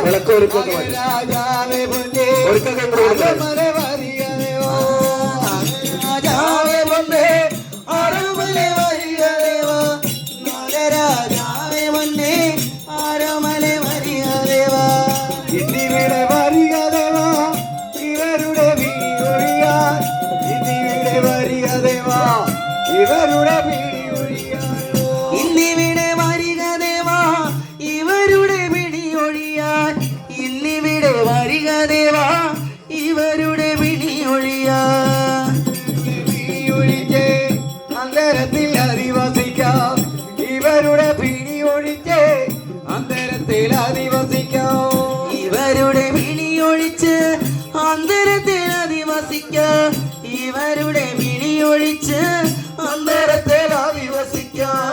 വിളക്ക് ഒരുക്കൊക്കെ ഇന്നിവിടെ വരിക ദേവാ ഇവരുടെ പിടി ഒഴിയാൻ ഇന്നിവിടെ വരിക ദേവാ ഇവരുടെ പിടി ഒഴിയാൻ ഇന്നിവിടെ വരിക ദേവാ ഇവരുടെ പിടി ഒഴിയാൻ ഇന്നിവിടെ വരിക ദേവാ ഇവരുടെ പിടി ഒഴിയാൻ പിടി ഒഴിച്ച് അന്തരത്തിൽ അധിവസിക്കാം ഇവരുടെ പിടി ഒഴിച്ച് അന്തരത്തിൽ അധിവസിക്കാം ഇവരുടെ പിടിയൊഴിച്ച് അന്തരത്തിൽ അധിവസിക്കാം ഇവരുടെ പിടിയൊഴിച്ച് അന്തരത്തിൽ അധിവസിക്കാം